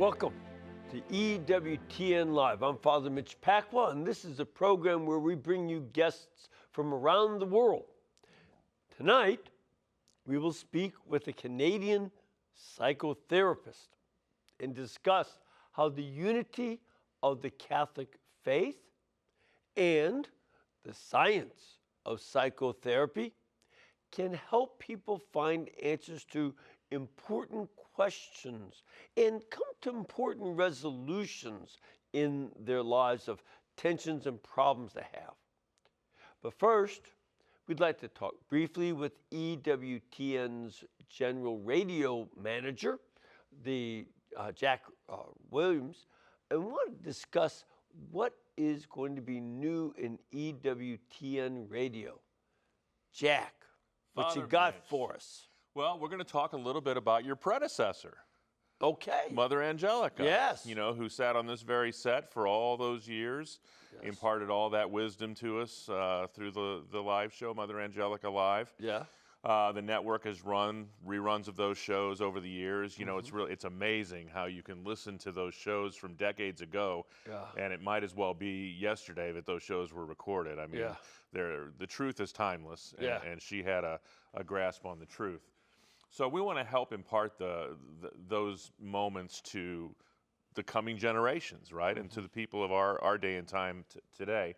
Welcome to EWTN Live. I'm Father Mitch Pacwa, and this is a program where we bring you guests from around the world. Tonight, we will speak with a Canadian psychotherapist and discuss how the unity of the Catholic faith and the science of psychotherapy can help people find answers to important questions and come to important resolutions in their lives of tensions and problems they have. But first, we'd like to talk briefly with EWTN's general radio manager, Jack Williams, and want to discuss what is going to be new in EWTN radio. Jack, what you got for us? Well, we're going to talk a little bit about your predecessor. Okay. Mother Angelica. Yes. You know, who sat on this very set for all those years, Yes. imparted all that wisdom to us through the live show, Mother Angelica Live. Yeah. The network has run reruns of those shows over the years. You know, it's amazing how you can listen to those shows from decades ago, and it might as well be yesterday that those shows were recorded. I mean, the truth is timeless, and she had a grasp on the truth. So we want to help impart those moments to the coming generations, right, and to the people of our day and time today.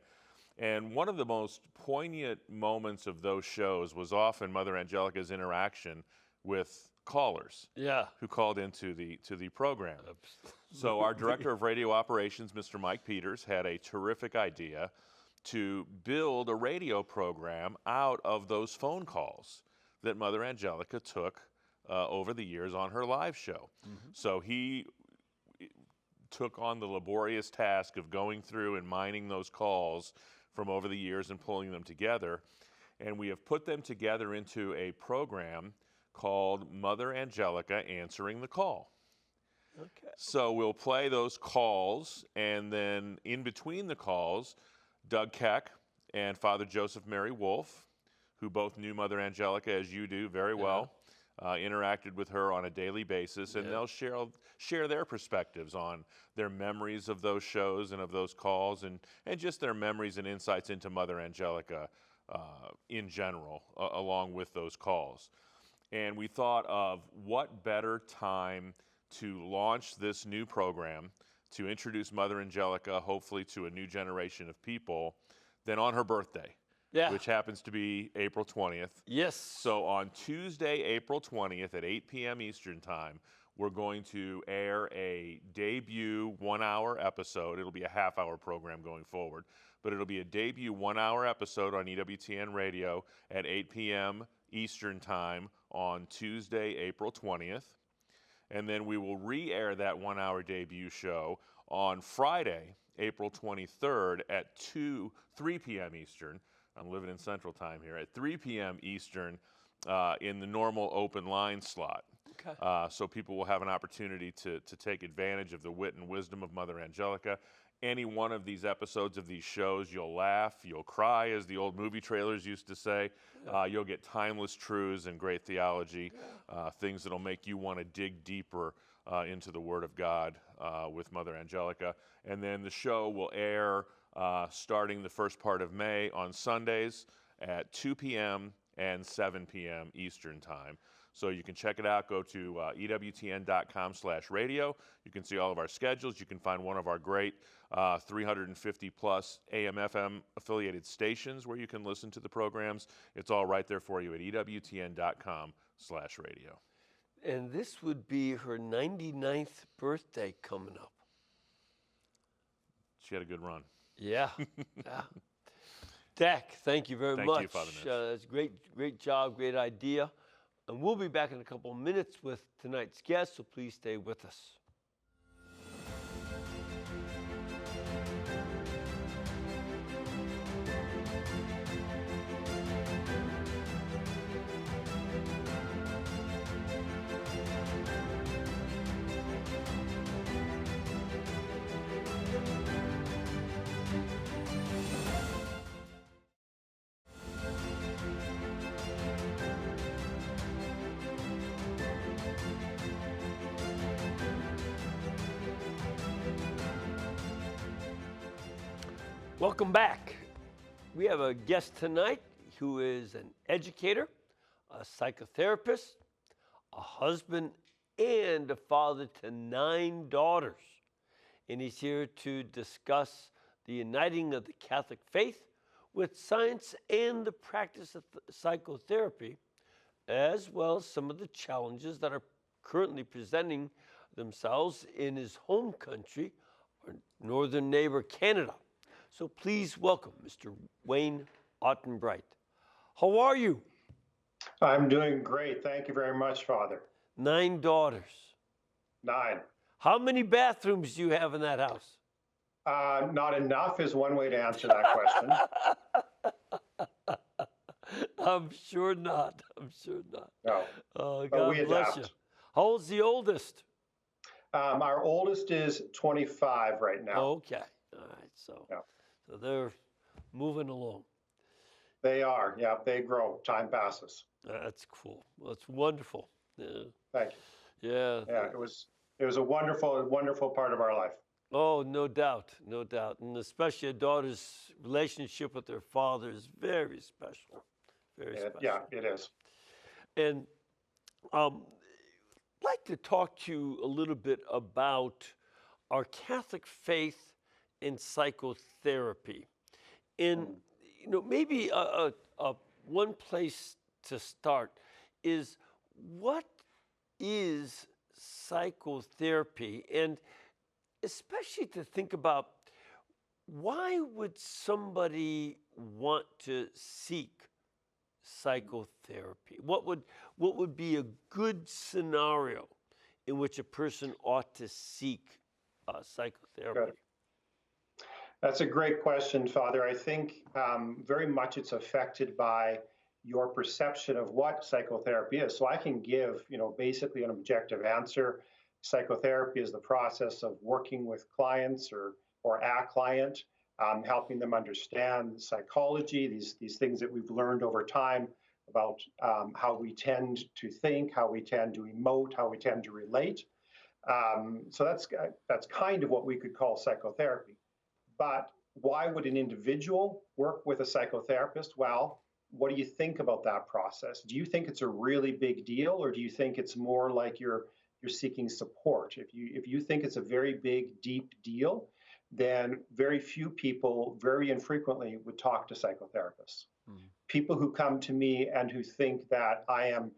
And one of the most poignant moments of those shows was often Mother Angelica's interaction with callers who called into the program. So our director of radio operations, Mr. Mike Peters, had a terrific idea to build a radio program out of those phone calls that Mother Angelica took over the years on her live show. So he took on the laborious task of going through and mining those calls from over the years and pulling them together. And we have put them together into a program called Mother Angelica Answering the Call. Okay. So we'll play those calls, and then in between the calls, Doug Keck and Father Joseph Mary Wolf, who both knew Mother Angelica as you do very well, interacted with her on a daily basis, and they'll share their perspectives on their memories of those shows and of those calls, and just their memories and insights into Mother Angelica in general, along with those calls. And we thought of what better time to launch this new program, to introduce Mother Angelica, hopefully to a new generation of people, than on her birthday. Which happens to be April 20th. Yes. So on Tuesday, April 20th at 8 p.m. Eastern Time, we're going to air a debut 1-hour episode. It'll be a half-hour program going forward, but it'll be a debut 1-hour episode on EWTN Radio at 8 p.m. Eastern Time on Tuesday, April 20th. And then we will re-air that 1-hour debut show on Friday, April 23rd at 3 p.m. Eastern. I'm living in Central Time here, at 3 p.m. Eastern in the normal open line slot. Okay. So people will have an opportunity to take advantage of the wit and wisdom of Mother Angelica. Any one of these episodes of these shows, you'll laugh, you'll cry, as the old movie trailers used to say. You'll get timeless truths and great theology, things that'll make you want to dig deeper into the Word of God with Mother Angelica. And then the show will air starting the first part of May on Sundays at 2 p.m. and 7 p.m. Eastern Time. So you can check it out. Go to EWTN.com/radio. You can see all of our schedules. You can find one of our great 350-plus AM/FM affiliated stations where you can listen to the programs. It's all right there for you at EWTN.com/radio. And this would be her 99th birthday coming up. She had a good run. Yeah. Dak, thank you very much. Thank you, Father Mitch. That's great job, great idea. And we'll be back in a couple of minutes with tonight's guest, so please stay with us. Welcome back. We have a guest tonight who is an educator, a psychotherapist, a husband, and a father to 9 daughters. And he's here to discuss the uniting of the Catholic faith with science and the practice of psychotherapy, as well as some of the challenges that are currently presenting themselves in his home country, our northern neighbor, Canada. So please welcome Mr. Wayne Ottenbreit. How are you? I'm doing great. Thank you very much, Father. 9 daughters. 9. How many bathrooms do you have in that house? Not enough is one way to answer that question. I'm sure not. I'm sure not. No. Oh, But God we bless you. adapt. How old's the oldest? Our oldest is 25 right now. Okay. All right. So, Yeah. so they're moving along. They are. Yeah, they grow. Time passes. That's cool. Well, it's wonderful. Yeah. Thank you. Yeah. Yeah, it was a wonderful part of our life. Oh, no doubt. No doubt. And especially a daughter's relationship with their father is very special. Very special. Yeah, it is. And I'd like to talk to you a little bit about our Catholic faith and psychotherapy. And maybe one place to start is, what is psychotherapy? And especially to think about, why would somebody want to seek psychotherapy? What would be a good scenario in which a person ought to seek psychotherapy? Good. That's a great question, Father. I think very much it's affected by your perception of what psychotherapy is. So I can give, basically an objective answer. Psychotherapy is the process of working with clients or a client, helping them understand psychology, these things that we've learned over time about how we tend to think, how we tend to emote, how we tend to relate. So that's kind of what we could call psychotherapy. But why would an individual work with a psychotherapist? Well, what do you think about that process? Do you think it's a really big deal, or do you think it's more like you're seeking support? If you think it's a very big, deep deal, then very few people very infrequently would talk to psychotherapists. People who come to me and who think that I am,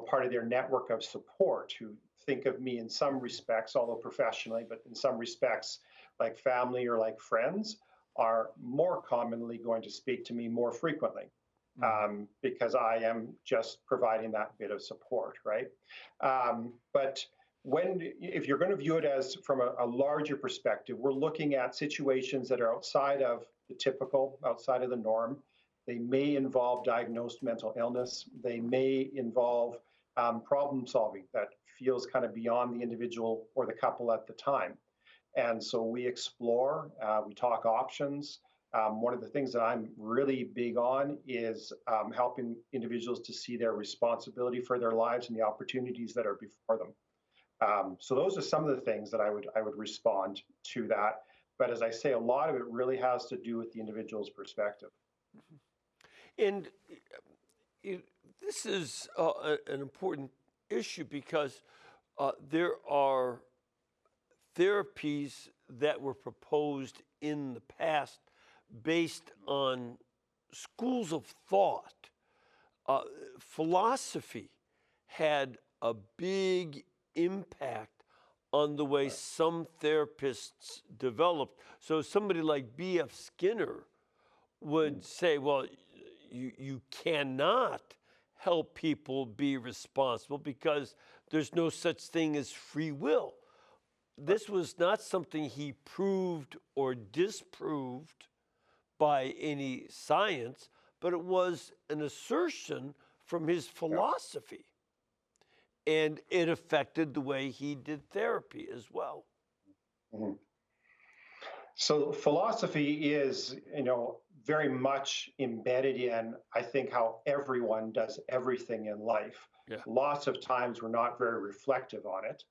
part of their network of support, who think of me in some respects, although professionally, but in some respects like family or like friends, are more commonly going to speak to me more frequently, because I am just providing that bit of support, right? But if you're going to view it as from a larger perspective, we're looking at situations that are outside of the typical, outside of the norm. They may involve diagnosed mental illness. They may involve problem solving that feels kind of beyond the individual or the couple at the time. And so we explore, we talk options. One of the things that I'm really big on is helping individuals to see their responsibility for their lives and the opportunities that are before them. So those are some of the things that I would respond to that. But as I say, a lot of it really has to do with the individual's perspective. And this is an important issue, because there are therapies that were proposed in the past based on schools of thought. Philosophy had a big impact on the way some therapists developed. So somebody like B.F. Skinner would say, well, you cannot help people be responsible because there's no such thing as free will. This was not something he proved or disproved by any science, but it was an assertion from his philosophy. And it affected the way he did therapy as well. Mm-hmm. So philosophy is, very much embedded in, I think, how everyone does everything in life. Yeah. Lots of times we're not very reflective on it.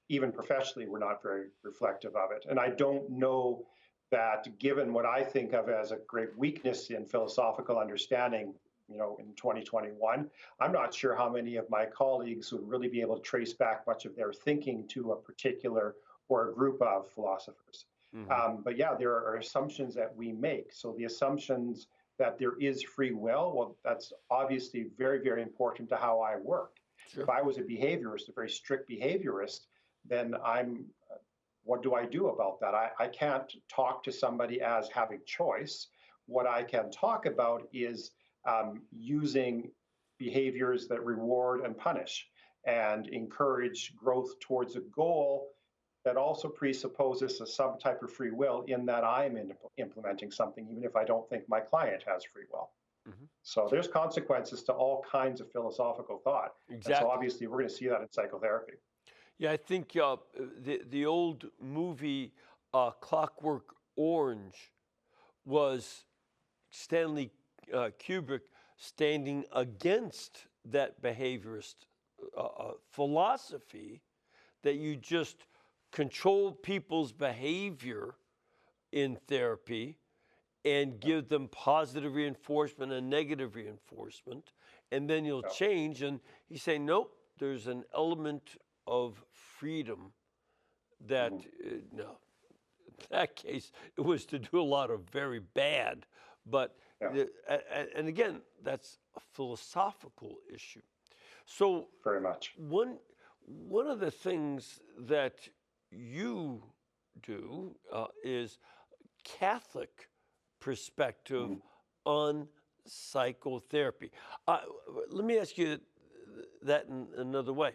Even professionally, we're not very reflective of it. And I don't know that given what I think of as a great weakness in philosophical understanding, in 2021, I'm not sure how many of my colleagues would really be able to trace back much of their thinking to a particular or a group of philosophers. But yeah, there are assumptions that we make. So the assumptions that there is free will, well, that's obviously very, very important to how I work. Sure. If I was a behaviorist, a very strict behaviorist, then what do I do about that? I can't talk to somebody as having choice. What I can talk about is using behaviors that reward and punish and encourage growth towards a goal that also presupposes some type of free will in that I'm implementing something, even if I don't think my client has free will. So there's consequences to all kinds of philosophical thought. Exactly. And so obviously we're going to see that in psychotherapy. Yeah, I think the old movie Clockwork Orange was Stanley Kubrick standing against that behaviorist philosophy that you just control people's behavior in therapy and give them positive reinforcement and negative reinforcement, and then you'll change. And he's saying, nope, there's an element of freedom that, no, in that case, it was to do a lot of very bad. But, and again, that's a philosophical issue. So very much. One of the things that you do is Catholic perspective on psychotherapy. Let me ask you that in another way.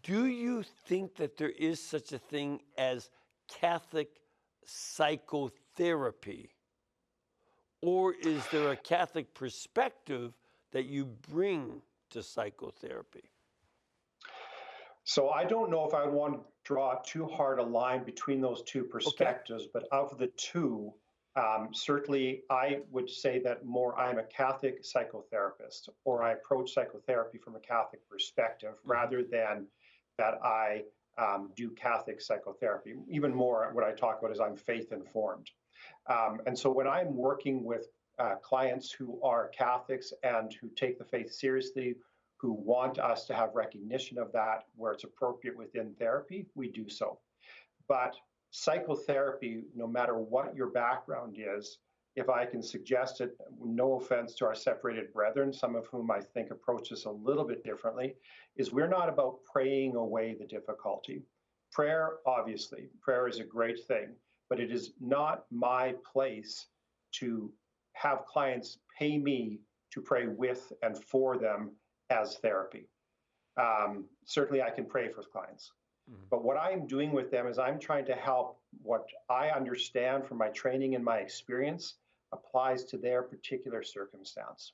Do you think that there is such a thing as Catholic psychotherapy? Or is there a Catholic perspective that you bring to psychotherapy? So I don't know if I would want to draw too hard a line between those two perspectives, but of the two, certainly I would say that more I'm a Catholic psychotherapist, or I approach psychotherapy from a Catholic perspective rather than that I do Catholic psychotherapy. Even more, what I talk about is I'm faith informed. And so when I'm working with clients who are Catholics and who take the faith seriously, who want us to have recognition of that where it's appropriate within therapy, we do so. But psychotherapy, no matter what your background is, if I can suggest it, no offense to our separated brethren, some of whom I think approach this a little bit differently, is we're not about praying away the difficulty. Prayer, obviously, prayer is a great thing, but it is not my place to have clients pay me to pray with and for them as therapy. Certainly I can pray for clients. But what I'm doing with them is I'm trying to help what I understand from my training and my experience applies to their particular circumstance.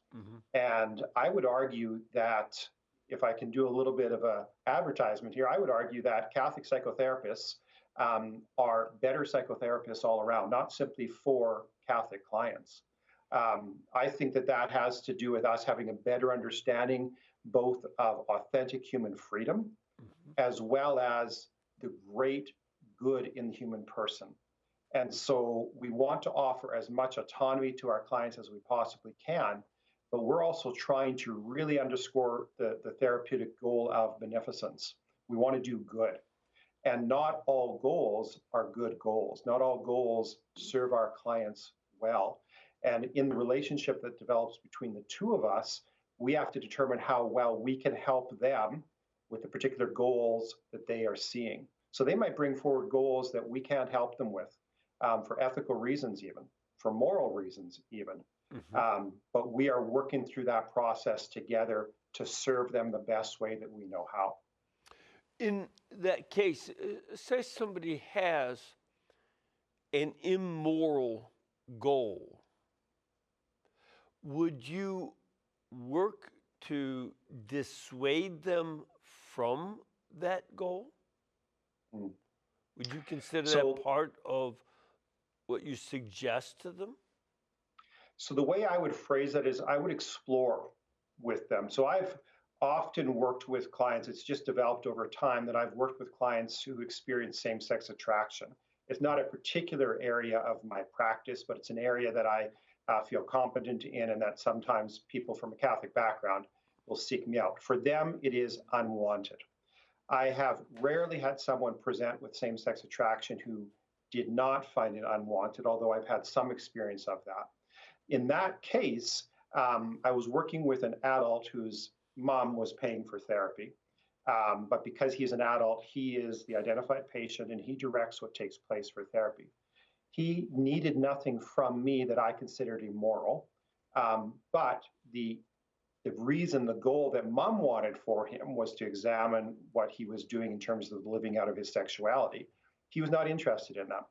And I would argue that, if I can do a little bit of an advertisement here, I would argue that Catholic psychotherapists are better psychotherapists all around, not simply for Catholic clients. I think that has to do with us having a better understanding both of authentic human freedom as well as the great good in the human person. And so we want to offer as much autonomy to our clients as we possibly can, but we're also trying to really underscore the therapeutic goal of beneficence. We want to do good. And not all goals are good goals. Not all goals serve our clients well. And in the relationship that develops between the two of us, we have to determine how well we can help them with the particular goals that they are seeing. So they might bring forward goals that we can't help them with for ethical reasons even, for moral reasons even. But we are working through that process together to serve them the best way that we know how. In that case, say somebody has an immoral goal. Would you work to dissuade them from that goal? Would you consider that part of what you suggest to them? So the way I would phrase it is I would explore with them. So I've often worked with clients, it's just developed over time that I've worked with clients who experience same-sex attraction. It's not a particular area of my practice, but it's an area that I feel competent in, and that sometimes people from a Catholic background will seek me out. For them, it is unwanted. I have rarely had someone present with same sex attraction who did not find it unwanted, although I've had some experience of that. In that case, I was working with an adult whose mom was paying for therapy. But because he's an adult, he is the identified patient and he directs what takes place for therapy. He needed nothing from me that I considered immoral. But the reason, the goal that mom wanted for him was to examine what he was doing in terms of living out of his sexuality. He was not interested in that.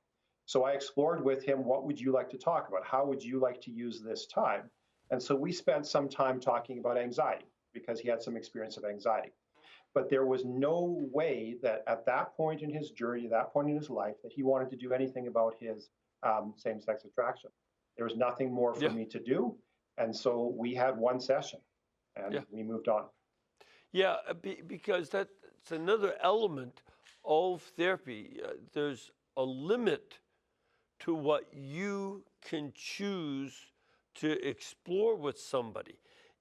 So I explored with him, what would you like to talk about? How would you like to use this time? And so we spent some time talking about anxiety because he had some experience of anxiety. But there was no way that at that point in his journey, that point in his life, that he wanted to do anything about his same sex attraction. There was nothing more for me to do. And so we had one session and we moved on. Yeah, because that's another element of therapy. There's a limit to what you can choose to explore with somebody.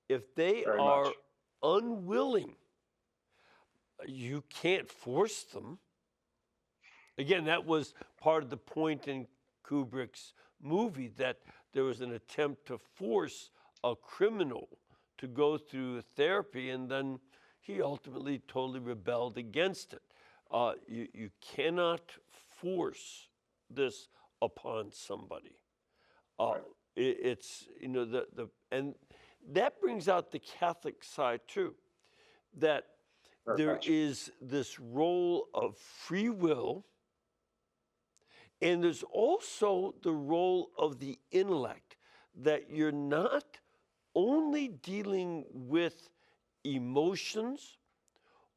If they Very are much. unwilling, you can't force them. Again, that was part of the point in Kubrick's movie, that there was an attempt to force a criminal to go through therapy, and then he ultimately totally rebelled against it. You cannot force this upon somebody. It's, you know, and that brings out the Catholic side too, that there is this role of free will, and there's also the role of the intellect, that you're not only dealing with emotions,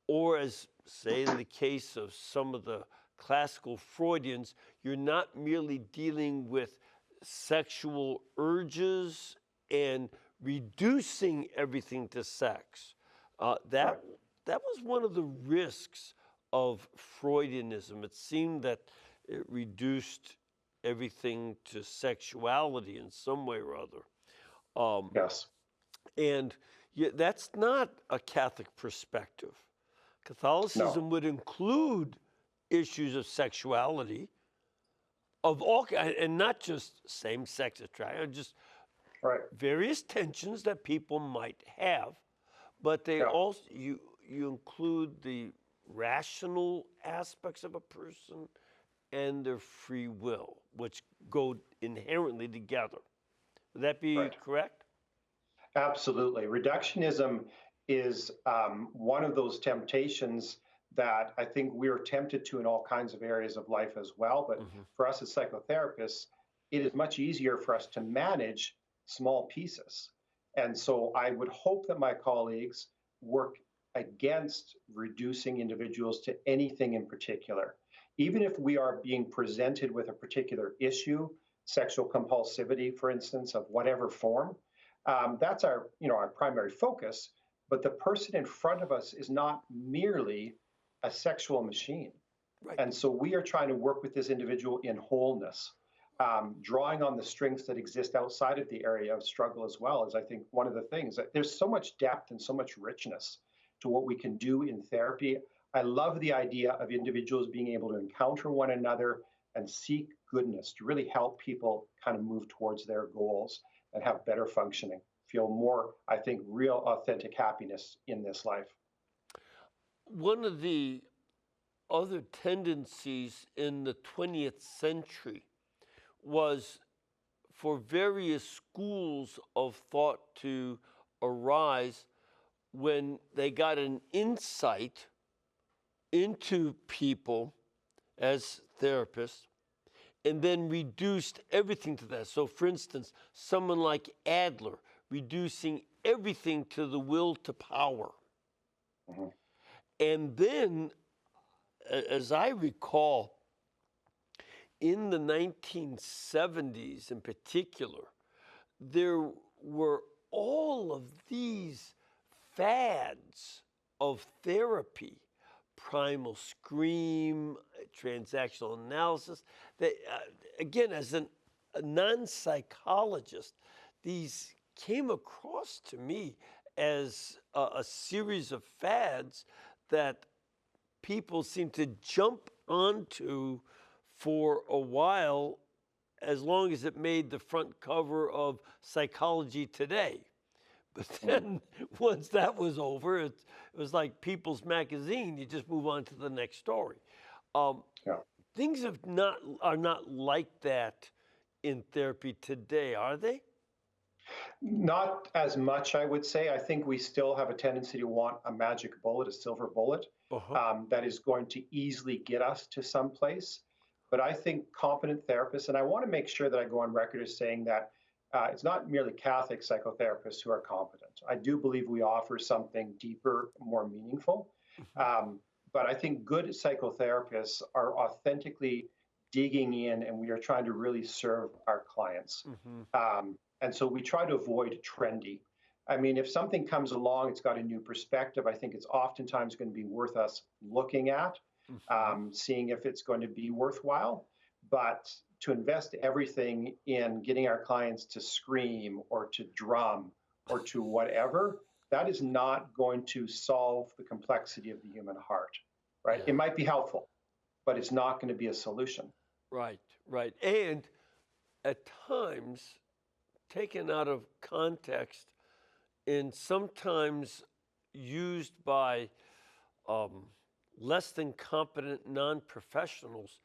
or as, say, in the case of some of the classical Freudians, you're not merely dealing with sexual urges and reducing everything to sex. That was one of the risks of Freudianism. It seemed that it reduced everything to sexuality in some way or other. Yes. And that's not a Catholic perspective. Catholicism would include issues of sexuality of all kinds, and not just same-sex attraction, just various tensions that people might have, but they also, you include the rational aspects of a person and their free will, which go inherently together. Would that be correct? Absolutely. Reductionism is one of those temptations that I think we're tempted to in all kinds of areas of life as well. But for us as psychotherapists, it is much easier for us to manage small pieces. And so I would hope that my colleagues work against reducing individuals to anything in particular. Even if we are being presented with a particular issue, sexual compulsivity, for instance, of whatever form, that's our primary focus. But the person in front of us is not merely a sexual machine. And so we are trying to work with this individual in wholeness, drawing on the strengths that exist outside of the area of struggle as well, is I think one of the things. That there's so much depth and so much richness to what we can do in therapy. I love the idea of individuals being able to encounter one another and seek goodness, to really help people kind of move towards their goals and have better functioning, feel more, I think, real authentic happiness in this life. One of the other tendencies in the 20th century was for various schools of thought to arise when they got an insight into people as therapists and then reduced everything to that. So, for instance, someone like Adler, reducing everything to the will to power. And then, as I recall, in the 1970s in particular, there were all of these fads of therapy, primal scream, transactional analysis. Again, as a non-psychologist, these came across to me as a series of fads that people seem to jump onto for a while, as long as it made the front cover of Psychology Today. But then once that was over, it was like People's Magazine. You just move on to the next story. Yeah. Things are not like that in therapy today, are they? Not as much, I would say. I think we still have a tendency to want a magic bullet, a silver bullet, that is going to easily get us to someplace. But I think competent therapists, and I want to make sure that I go on record as saying that it's not merely Catholic psychotherapists who are competent. I do believe we offer something deeper, more meaningful. But I think good psychotherapists are authentically digging in, and we are trying to really serve our clients. And so we try to avoid trendy. I mean, if something comes along, it's got a new perspective, I think it's oftentimes going to be worth us looking at, seeing if it's going to be worthwhile. But to invest everything in getting our clients to scream or to drum or to whatever, that is not going to solve the complexity of the human heart, right? It might be helpful, but it's not going to be a solution. Right, right. And at times, taken out of context and sometimes used by less than competent non-professionals,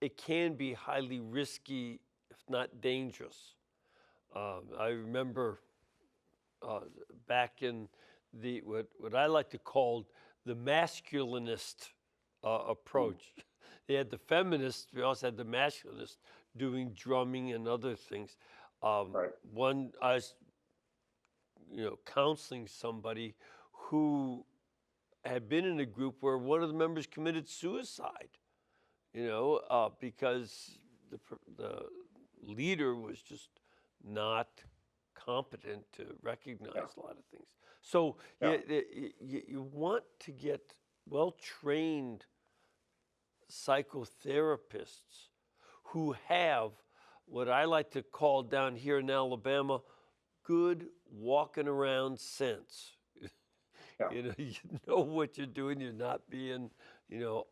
it can be highly risky, if not dangerous. I remember back in the what I like to call the masculinist approach. They had the feminists, we also had the masculinists doing drumming and other things. One, I was, counseling somebody who had been in a group where one of the members committed suicide, because the leader was just not competent to recognize a lot of things. So you want to get well-trained psychotherapists who have what I like to call down here in Alabama, good walking around sense. You know what you're doing. You're not being,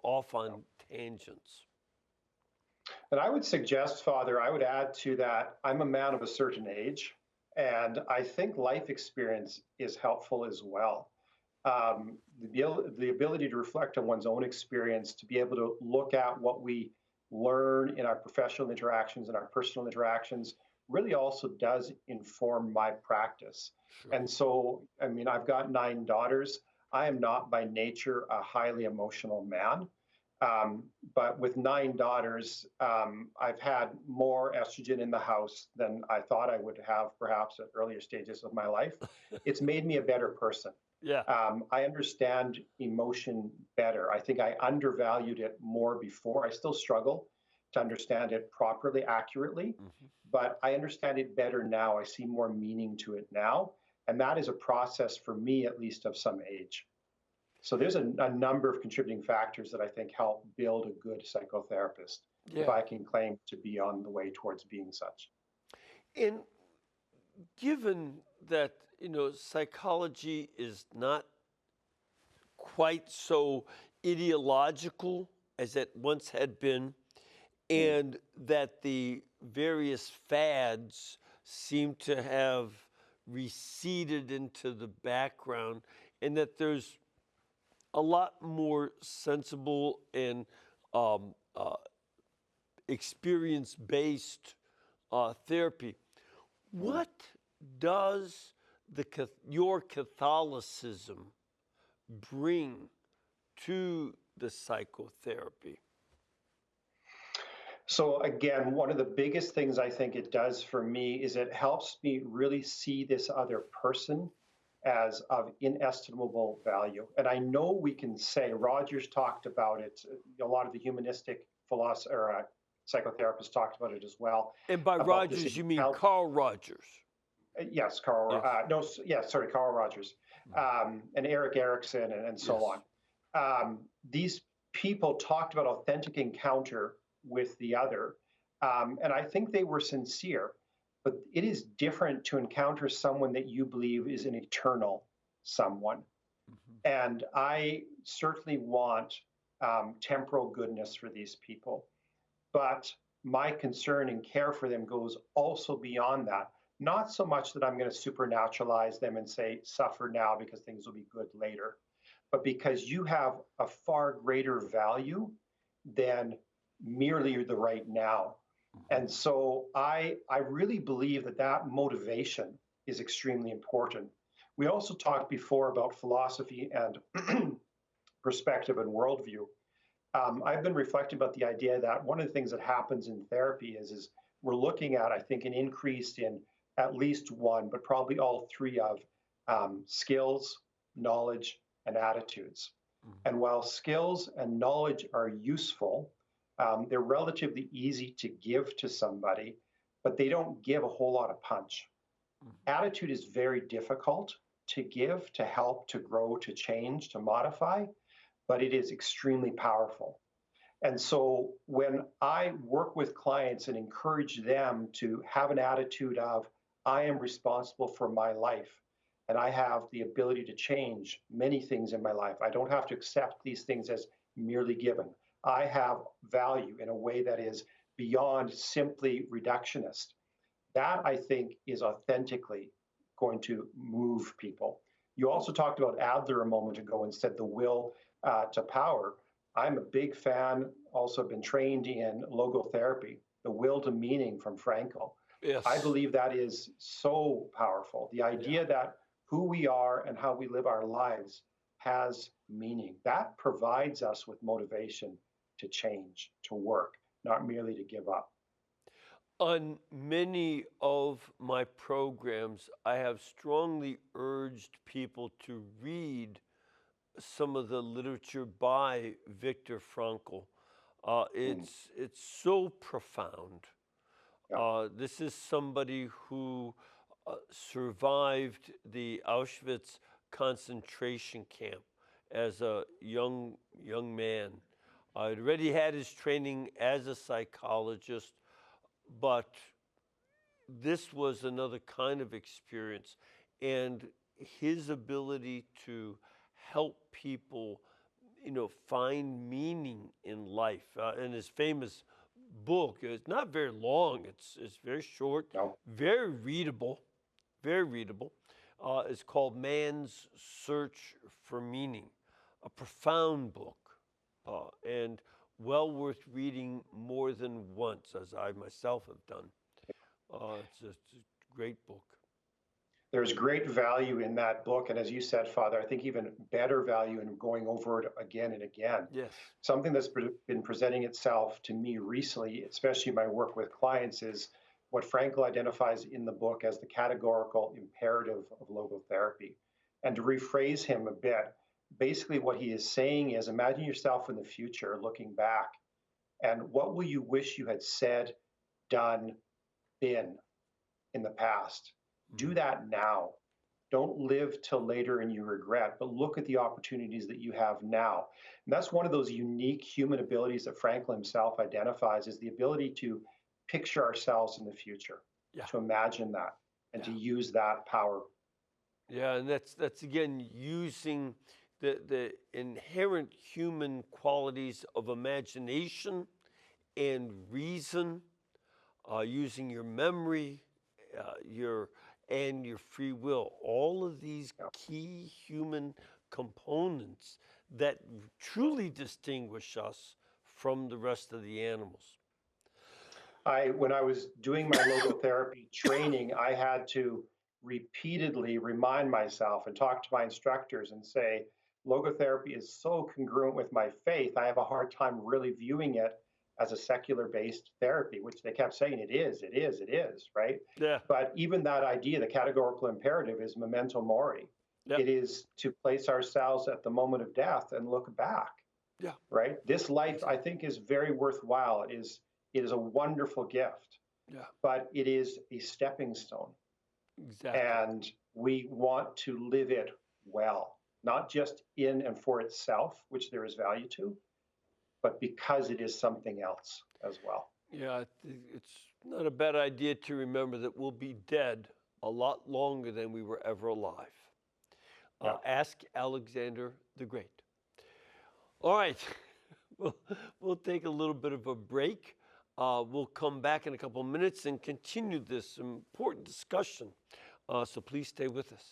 off on tangents. And I would suggest, Father, I would add to that, I'm a man of a certain age, and I think life experience is helpful as well. The ability to reflect on one's own experience, to be able to look at what we learn in our professional interactions and our personal interactions really also does inform my practice. Sure. And so, I mean, I've got 9 daughters. I am not by nature a highly emotional man. But with 9 daughters, I've had more estrogen in the house than I thought I would have perhaps at earlier stages of my life. It's made me a better person. Yeah. I understand emotion better. I think I undervalued it more before. I still struggle to understand it properly, accurately, but I understand it better now. I see more meaning to it now. And that is a process for me, at least of some age. So there's a number of contributing factors that I think help build a good psychotherapist, if I can claim to be on the way towards being such. And given that, psychology is not quite so ideological as it once had been, and that the various fads seem to have receded into the background, and that there's a lot more sensible and experience-based therapy. What does your Catholicism bring to the psychotherapy? So again, one of the biggest things I think it does for me is it helps me really see this other person as of inestimable value. And I know we can say, Rogers talked about it, a lot of the humanistic philosophers or psychotherapists talked about it as well. And by Rogers, you mean Carl Rogers? Yes, Carl. Yes. Carl Rogers, and Erik Erikson, and so on. These people talked about authentic encounter with the other. And I think they were sincere, but it is different to encounter someone that you believe is an eternal someone. Mhm. And I certainly want temporal goodness for these people. But my concern and care for them goes also beyond that. Not so much that I'm going to supernaturalize them and say, suffer now because things will be good later, but because you have a far greater value than merely the right now. And so I really believe that that motivation is extremely important. We also talked before about philosophy and perspective and worldview. I've been reflecting about the idea that one of the things that happens in therapy is we're looking at, I think, an increase in at least one, but probably all three of skills, knowledge, and attitudes. Mhm. And while skills and knowledge are useful, they're relatively easy to give to somebody, but they don't give a whole lot of punch. Mhm. Attitude is very difficult to give, to help, to grow, to change, to modify, but it is extremely powerful. And so when I work with clients and encourage them to have an attitude of, I am responsible for my life and I have the ability to change many things in my life. I don't have to accept these things as merely given. I have value in a way that is beyond simply reductionist. That I think is authentically going to move people. You also talked about Adler a moment ago and said the will to power. I'm a big fan, also been trained in logotherapy, the will to meaning from Frankl. I Yes. believe that is so powerful. The Yeah. idea that who we are and how we live our lives has meaning. That provides us with motivation to change, to work, not merely to give up. On many of my programs, I have strongly urged people to read some of the literature by Viktor Frankl. Mm, It's so profound. yeah. This is somebody who survived the Auschwitz concentration camp as a young man. I'd already had his training as a psychologist, but this was another kind of experience, and his ability to help people, find meaning in life. In his famous book, it's not very long. It's very short, No. very readable, very readable. It's called Man's Search for Meaning, a profound book, and well worth reading more than once, as I myself have done. It's a great book. There's great value in that book. And as you said, Father, I think even better value in going over it again and again. Yes. Something that's been presenting itself to me recently, especially my work with clients, is what Frankl identifies in the book as the categorical imperative of logotherapy. And to rephrase him a bit, basically what he is saying is imagine yourself in the future looking back, and what will you wish you had said, done, been in the past? Do Mhm. that now. Don't live till later and you regret, but look at the opportunities that you have now. And that's one of those unique human abilities that Franklin himself identifies is the ability to picture ourselves in the future, Yeah. to imagine that, and to Yeah. use that power. Yeah, and that's again using the inherent human qualities of imagination and reason, using your memory, your and your free will. All of these Yeah. key human components that truly distinguish us from the rest of the animals. When I was doing my logotherapy training, I had to repeatedly remind myself and talk to my instructors and say, logotherapy is so congruent with my faith, I have a hard time really viewing it as a secular based therapy, which they kept saying it is, right? Yeah, But even that idea, the categorical imperative is memento mori. yeah, It is to place ourselves at the moment of death and look back, yeah, right? This life, I exactly. think, is very worthwhile. It is a wonderful gift, Yeah, but it is a stepping stone. exactly. And we want to live it well, not just in and for itself, which there is value to, but because it is something else as well. Yeah, I think it's not a bad idea to remember that we'll be dead a lot longer than we were ever alive. Yeah. Ask Alexander the Great. All right, we'll take a little bit of a break. We'll come back in a couple of minutes and continue this important discussion. So please stay with us.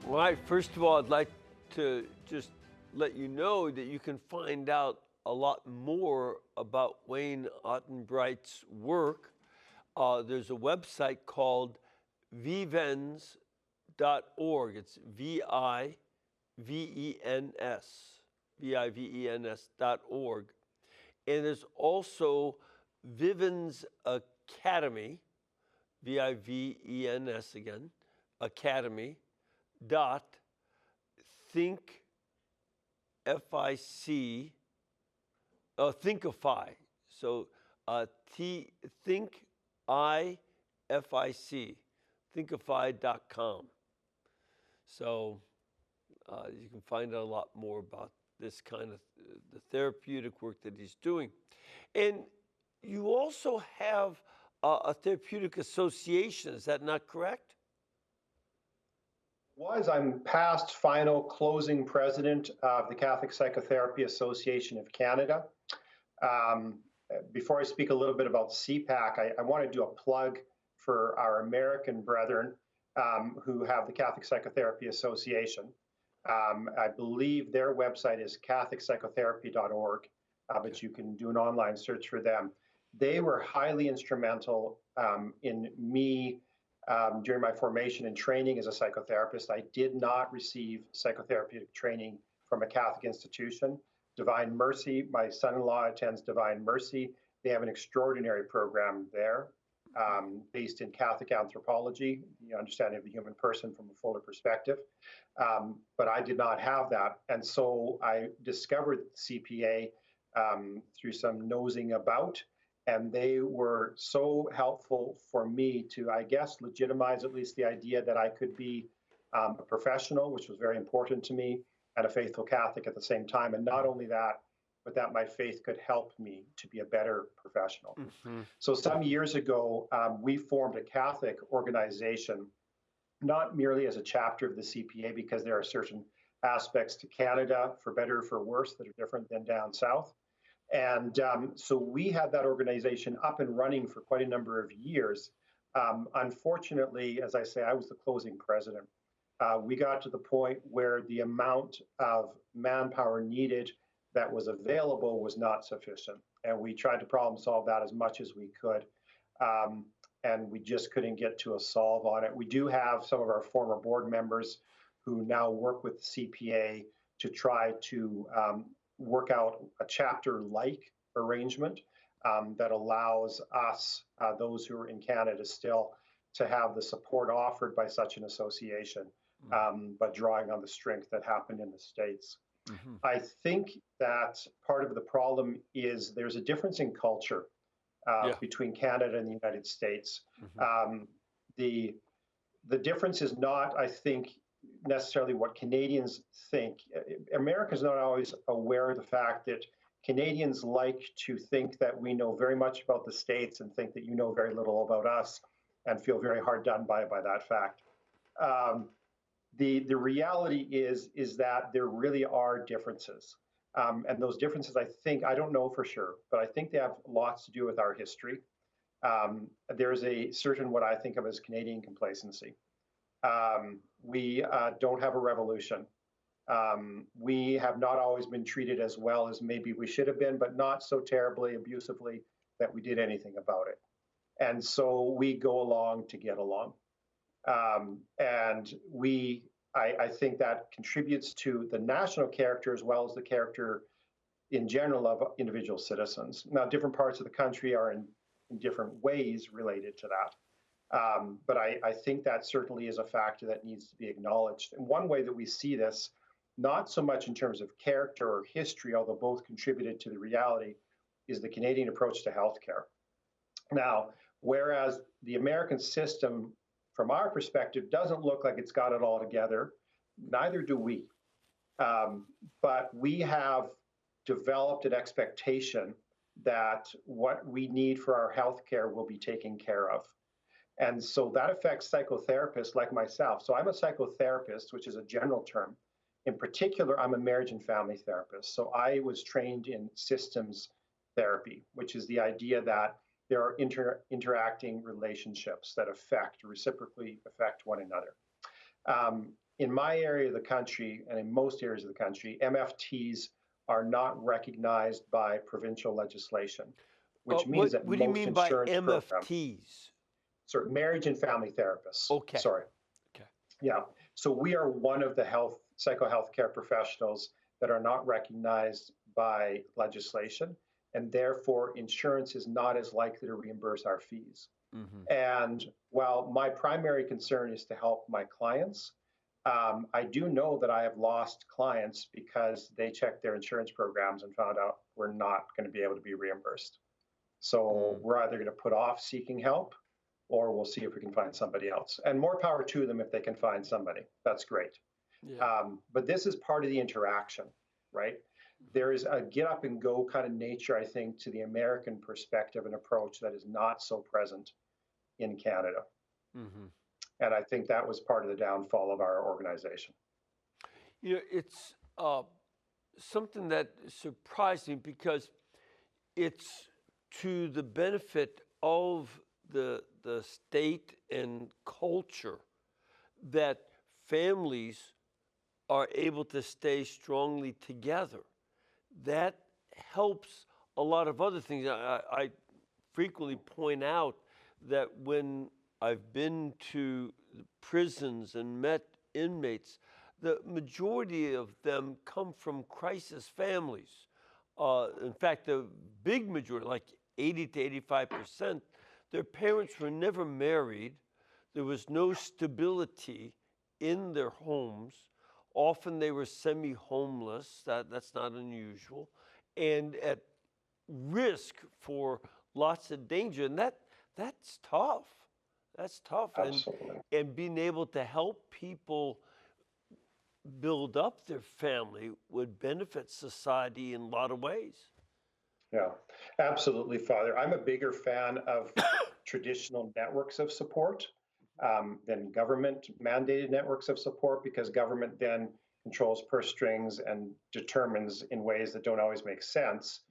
All right, first of all, I'd like to just let you know that you can find out a lot more about Wayne Ottenbright's work. There's a website called vivens.org. It's vivens.org. And there's also Vivens Academy, Vivens again, Academy, dot think FIC Thinkify. So think IFIC, thinkify.com. So you can find out a lot more about this kind of the therapeutic work that he's doing. And you also have a therapeutic association, is that not correct? I'm past final closing president of the Catholic Psychotherapy Association of Canada. Before I speak a little bit about CPAC, I want to do a plug for our American brethren who have the Catholic Psychotherapy Association. I believe their website is catholicpsychotherapy.org, but you can do an online search for them. They were highly instrumental in me during my formation and training as a psychotherapist. I did not receive psychotherapeutic training from a Catholic institution. Divine Mercy, my son-in-law attends Divine Mercy. They have an extraordinary program there based in Catholic anthropology, the understanding of the human person from a fuller perspective. But I did not have that. And so I discovered CPA through some nosing about. And they were so helpful for me to, I guess, legitimize at least the idea that I could be a professional, which was very important to me, and a faithful Catholic at the same time. And not only that, but that my faith could help me to be a better professional. Mm-hmm. So some years ago, we formed a Catholic organization, not merely as a chapter of the CPA, because there are certain aspects to Canada, for better or for worse, that are different than down south. And so we had that organization up and running for quite a number of years. Unfortunately, as I say, I was the closing president. We got to the point where the amount of manpower needed that was available was not sufficient. And we tried to problem solve that as much as we could. And we just couldn't get to a solve on it. We do have some of our former board members who now work with the CPA to try to work out a chapter-like arrangement that allows us, those who are in Canada still, to have the support offered by such an association, but drawing on the strength that happened in the States. Mm-hmm. I think that part of the problem is there's a difference in culture between Canada and the United States. Mm-hmm. The difference is not, I think, necessarily what Canadians think. Americans are not always aware of the fact that Canadians like to think that we know very much about the States and think that you know very little about us, and feel very hard done by that fact. The reality is that there really are differences. And those differences, I don't know for sure, but I think they have lots to do with our history. There's a certain, what I think of as Canadian complacency. We don't have a revolution. We have not always been treated as well as maybe we should have been, but not so terribly abusively that we did anything about it. And so we go along to get along. And we I think that contributes to the national character as well as the character in general of individual citizens. Now, different parts of the country are in different ways related to that. But I think that certainly is a factor that needs to be acknowledged. And one way that we see this, not so much in terms of character or history, although both contributed to the reality, is the Canadian approach to healthcare. Now, whereas the American system, from our perspective, doesn't look like it's got it all together, neither do we. But we have developed an expectation that what we need for our healthcare will be taken care of. And so that affects psychotherapists like myself. So I'm a psychotherapist, which is a general term. In particular, I'm a marriage and family therapist. So I was trained in systems therapy, which is the idea that there are interacting relationships that reciprocally affect one another. In my area of the country, and in most areas of the country, MFTs are not recognized by provincial legislation, which means that what do you most mean by insurance programs, MFTs? sorry, marriage and family therapists. Okay. Sorry. Okay. Yeah. So we are one of the psychohealthcare professionals that are not recognized by legislation, and therefore insurance is not as likely to reimburse our fees. Mm-hmm. And while my primary concern is to help my clients, I do know that I have lost clients because they checked their insurance programs and found out we're not going to be able to be reimbursed. So we're either going to put off seeking help, or we'll see if we can find somebody else. And more power to them if they can find somebody. That's great. Yeah. But this is part of the interaction, right? There is a get up and go kind of nature, I think, to the American perspective and approach that is not so present in Canada. Mm-hmm. And I think that was part of the downfall of our organization. You know, it's something that surprised me because it's to the benefit of the state and culture that families are able to stay strongly together. That helps a lot of other things. I frequently point out that when I've been to prisons and met inmates, the majority of them come from crisis families. In fact, the big majority, like 80 to 85%, their parents were never married. There was no stability in their homes. Often they were semi-homeless. That's not unusual. And at risk for lots of danger. And that's tough. That's tough. Absolutely. And being able to help people build up their family would benefit society in a lot of ways. Yeah, absolutely, Father. I'm a bigger fan of traditional networks of support than government mandated networks of support, because government then controls purse strings and determines in ways that don't always make sense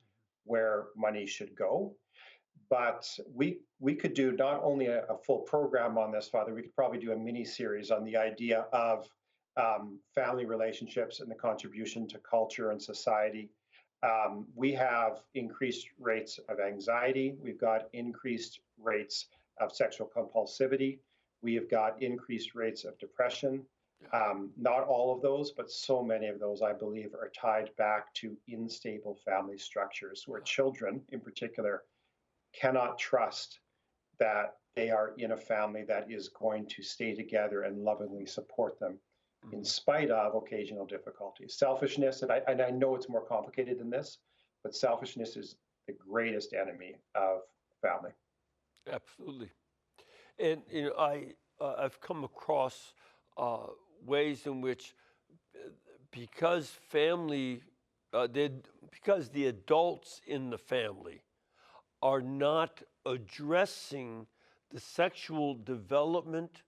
where money should go. But we could do not only a full program on this, Father, we could probably do a mini series on the idea of family relationships and the contribution to culture and society. We have increased rates of anxiety. We've got increased rates of sexual compulsivity. We have got increased rates of depression. Not all of those, but so many of those, I believe, are tied back to unstable family structures where children, in particular, cannot trust that they are in a family that is going to stay together and lovingly support them in spite of occasional difficulties. Selfishness, and I know it's more complicated than this, but selfishness is the greatest enemy of family. Absolutely. And you know, I've come across ways in which, because because the adults in the family are not addressing the sexual development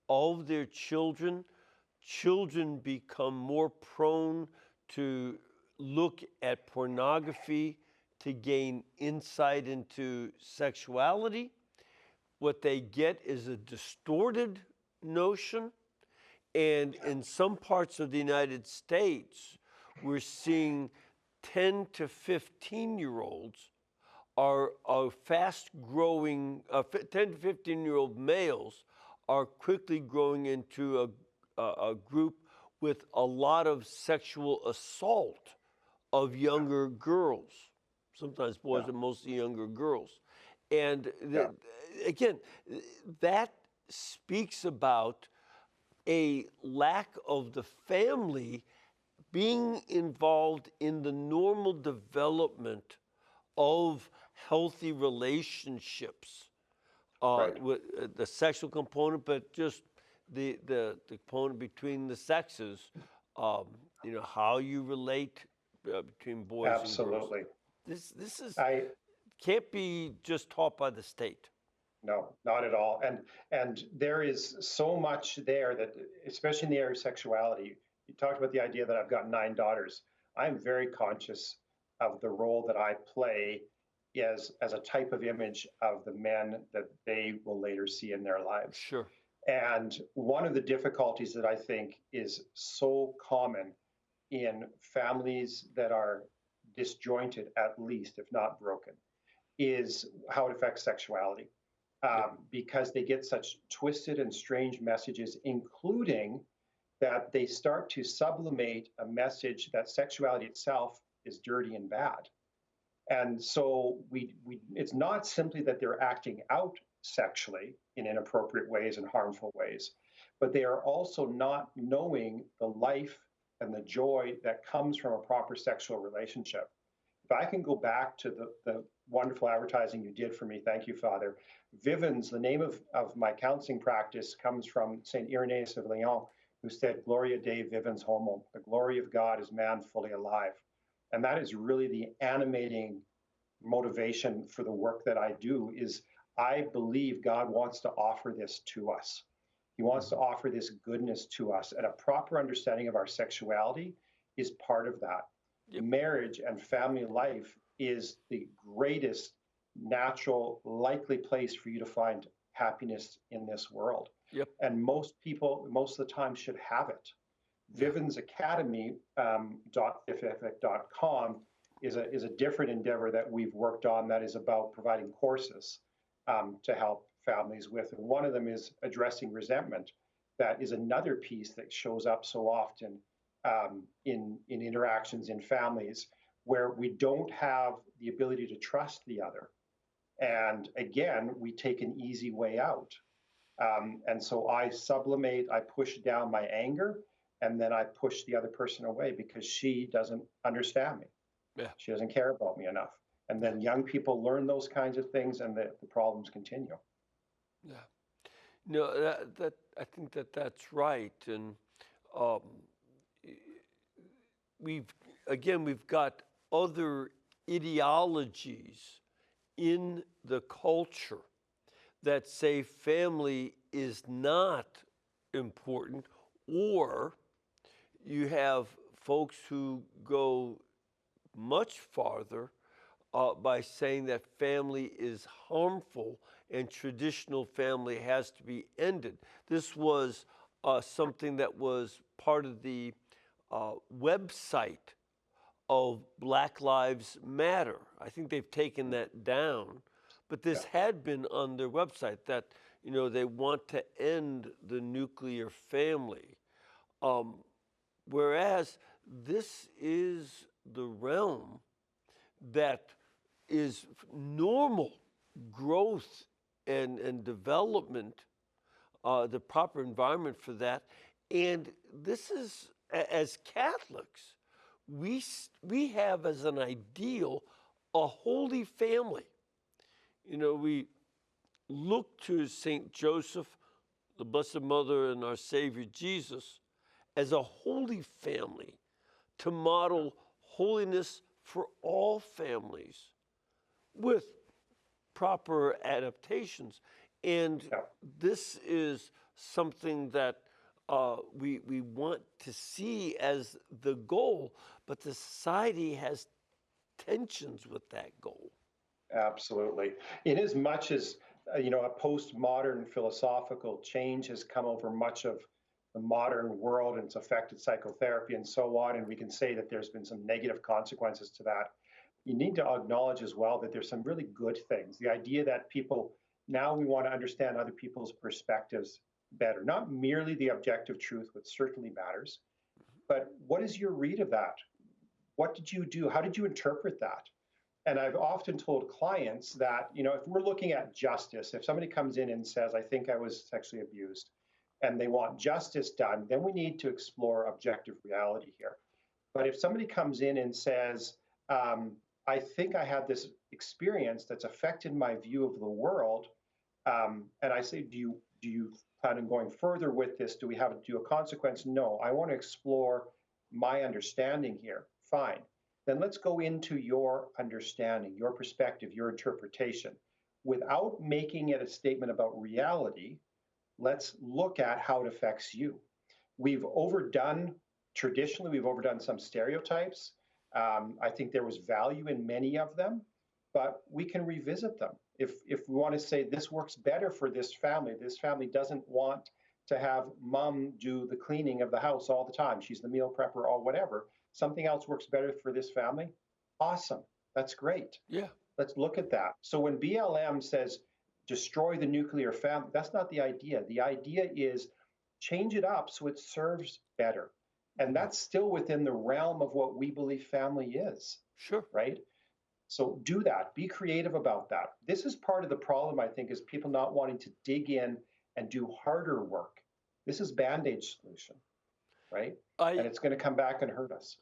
of their children, children become more prone to look at pornography to gain insight into sexuality. What they get is a distorted notion. And in some parts of the United States, we're seeing 10 to 15-year-olds are fast growing, 10 to 15-year-old males are quickly growing into a group with a lot of sexual assault of younger girls, sometimes boys, Yeah. but mostly younger girls. And Yeah. again, that speaks about a lack of the family being involved in the normal development of healthy relationships, Right. with the sexual component, but just the component between the sexes, um, how you relate between boys and girls. Absolutely. This is I can't be just taught by the state. No, not at all. And there is so much there that, especially in the area of sexuality, you talked about the idea that I've got 9 daughters. I'm very conscious of the role that I play as a type of image of the men that they will later see in their lives. Sure. And one of the difficulties that I think is so common in families that are disjointed, at least, if not broken, is how it affects sexuality. Yep. Because they get such twisted and strange messages, including that they start to sublimate a message that sexuality itself is dirty and bad. And so it's not simply that they're acting out sexually in inappropriate ways and harmful ways, but they are also not knowing the life and the joy that comes from a proper sexual relationship. If I can go back to the wonderful advertising you did for me, thank you, Father. Vivens, the name of my counseling practice, comes from St. Irenaeus of Lyon, who said, Gloria Dei vivens homo, the glory of God is man fully alive. And that is really the animating motivation for the work that I do, is I believe God wants to offer this to us. He wants to offer this goodness to us, and a proper understanding of our sexuality is part of that. Yep. Marriage and family life is the greatest natural, likely place for you to find happiness in this world. Yep. And most people, most of the time, should have it. Vivens Academy, .com is a different endeavor that we've worked on that is about providing courses to help families with. And one of them is addressing resentment. That is another piece that shows up so often in interactions in families where we don't have the ability to trust the other. And again, we take an easy way out. And so I sublimate, I push down my anger, and then I push the other person away because she doesn't understand me. Yeah. She doesn't care about me enough. And then young people learn those kinds of things, and the problems continue. Yeah. No, that I think that's right, and we've got other ideologies in the culture that say family is not important, or you have folks who go much farther by saying that family is harmful and traditional family has to be ended. This was something that was part of the website of Black Lives Matter. I think they've taken that down, but this had been on their website that they want to end the nuclear family. Whereas this is the realm that is normal growth and development, the proper environment for that. And this is, as Catholics, we have as an ideal a holy family. We look to St. Joseph, the Blessed Mother, and our Savior Jesus as a holy family to model holiness for all families with proper adaptations. And this is something that we want to see as the goal, but the society has tensions with that goal. Absolutely. In as much as a postmodern philosophical change has come over much of the modern world and it's affected psychotherapy and so on, and we can say that there's been some negative consequences to that, you need to acknowledge as well that there's some really good things. The idea that now we want to understand other people's perspectives better? Not merely the objective truth, which certainly matters, but what is your read of that? What did you do? How did you interpret that? And I've often told clients that, if we're looking at justice, if somebody comes in and says, I think I was sexually abused, and they want justice done, then we need to explore objective reality here. But if somebody comes in and says, I think I had this experience that's affected my view of the world, and I say, do you plan on going further with this? Do we have to do a consequence? No, I want to explore my understanding here. Fine. Then let's go into your understanding, your perspective, your interpretation. Without making it a statement about reality, let's look at how it affects you. Traditionally, we've overdone some stereotypes. I think there was value in many of them, but we can revisit them. If we want to say this works better for this family doesn't want to have mom do the cleaning of the house all the time. She's the meal prepper or whatever. Something else works better for this family. Awesome. That's great. Yeah. Let's look at that. So when BLM says destroy the nuclear family, that's not the idea. The idea is change it up so it serves better. And that's still within the realm of what we believe family is. Sure. Right? So do that. Be creative about that. This is part of the problem, I think, is people not wanting to dig in and do harder work. This is Band-Aid solution, right? And it's going to come back and hurt us.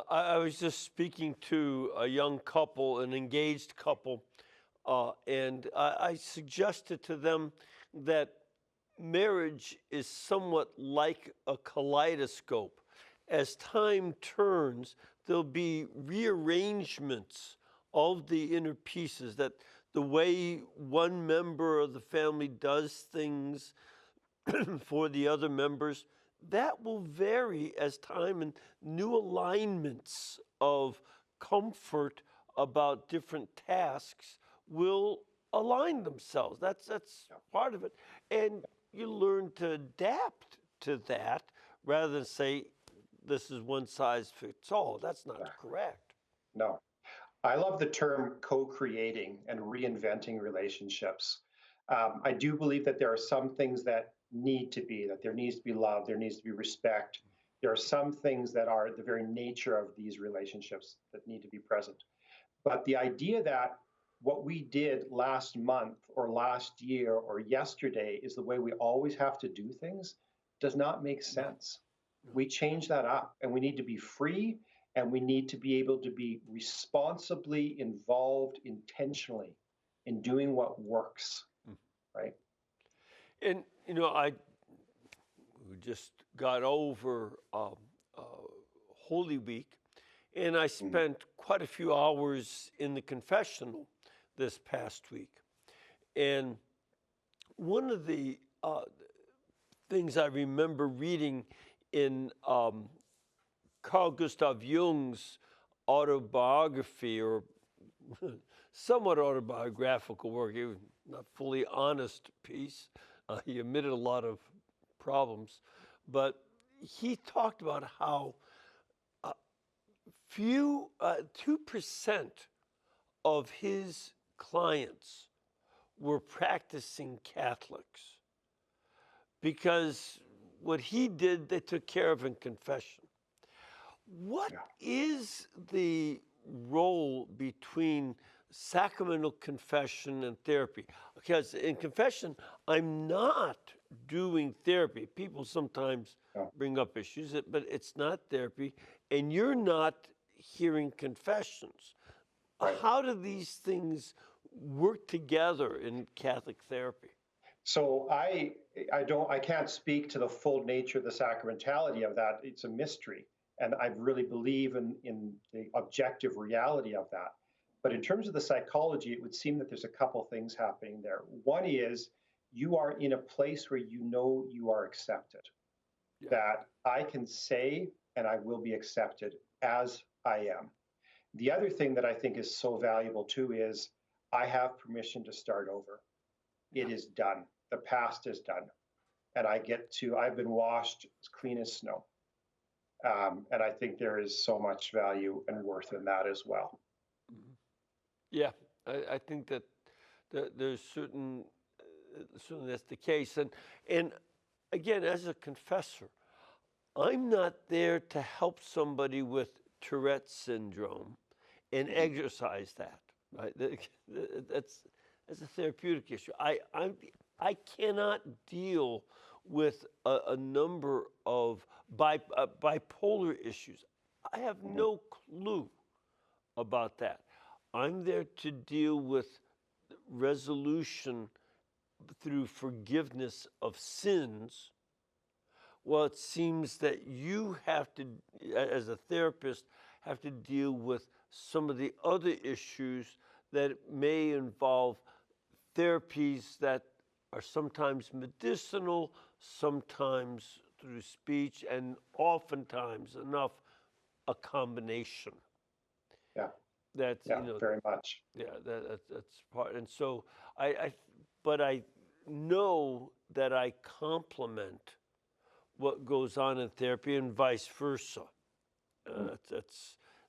I was just speaking to a young couple, an engaged couple, and I suggested to them that marriage is somewhat like a kaleidoscope. As time turns, there'll be rearrangements of the inner pieces, that the way one member of the family does things for the other members, that will vary as time and new alignments of comfort about different tasks will align themselves. That's part of it. And you learn to adapt to that rather than say, this is one size fits all. That's not correct. No. I love the term co-creating and reinventing relationships. I do believe that there are some things that there needs to be love, there needs to be respect. There are some things that are the very nature of these relationships that need to be present. But the idea that what we did last month or last year or yesterday is the way we always have to do things does not make sense. We change that up, and we need to be free, and we need to be able to be responsibly involved intentionally in doing what works, right? And, we just got over Holy Week, and I spent quite a few hours in the confessional this past week. And one of the things I remember reading in Carl Gustav Jung's autobiography, or somewhat autobiographical work, it was not fully honest piece. He admitted a lot of problems, but he talked about how 2% of his clients were practicing Catholics, because what he did, they took care of in confession. What is the role between sacramental confession and therapy? Because in confession, I'm not doing therapy. People sometimes bring up issues, but it's not therapy, and you're not hearing confessions. Right. How do these things work together in Catholic therapy? So I can't speak to the full nature of the sacramentality of that. It's a mystery. And I really believe in the objective reality of that. But in terms of the psychology, it would seem that there's a couple things happening there. One is you are in a place where you know you are accepted, that I can say and I will be accepted as I am. The other thing that I think is so valuable too is I have permission to start over. It is done. The past is done. And I've been washed as clean as snow. And I think there is so much value and worth in that as well. Yeah, I think that there's certain certainly that's the case. And again, as a confessor, I'm not there to help somebody with Tourette's syndrome and exercise that. Right? That's a therapeutic issue. I cannot deal with a number of bipolar issues. I have no clue about that. I'm there to deal with resolution through forgiveness of sins. Well, it seems that you have to, as a therapist, have to deal with some of the other issues that may involve therapies that are sometimes medicinal, sometimes through speech, and oftentimes enough a combination. Yeah. That's Yeah, very much. Yeah, that's part. And so but I know that I complement what goes on in therapy and vice versa.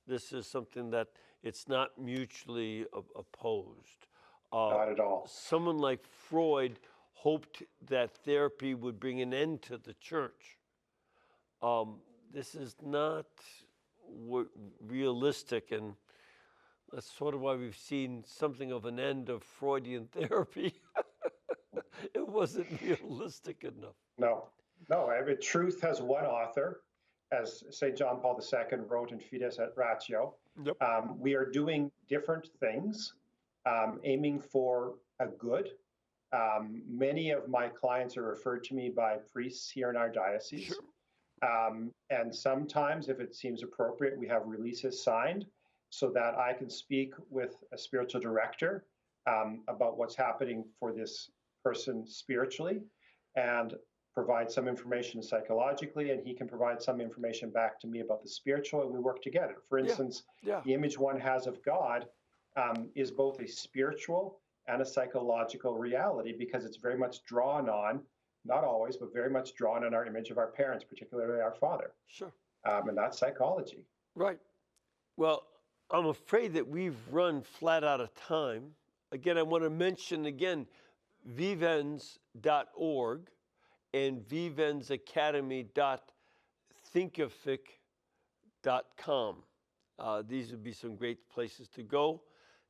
This is something that it's not mutually opposed. Not at all. Someone like Freud hoped that therapy would bring an end to the church. This is not realistic, and that's sort of why we've seen something of an end of Freudian therapy. It wasn't realistic enough. No. I mean, truth has one author, as St. John Paul II wrote in Fides et Ratio. Yep. We are doing different things, aiming for a good. Many of my clients are referred to me by priests here in our diocese. Sure. And sometimes, if it seems appropriate, we have releases signed so that I can speak with a spiritual director about what's happening for this person spiritually and provide some information psychologically, and he can provide some information back to me about the spiritual, and we work together. For instance, the image one has of God is both a spiritual and a psychological reality because it's very much drawn on, not always, but very much drawn on our image of our parents, particularly our father. Sure. And that's psychology. Right. Well, I'm afraid that we've run flat out of time. Again, I want to mention again, vivens.org and vivensacademy.thinkific.com. These would be some great places to go.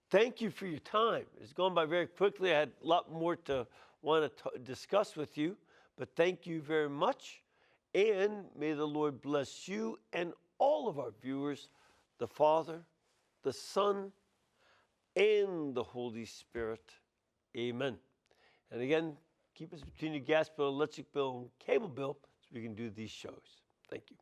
Thank you for your time. It's gone by very quickly. I had a lot more to want to discuss with you, but thank you very much. And may the Lord bless you and all of our viewers, the Father, the Son, and the Holy Spirit. Amen. And again, keep us between your gas bill, electric bill, and cable bill so we can do these shows. Thank you.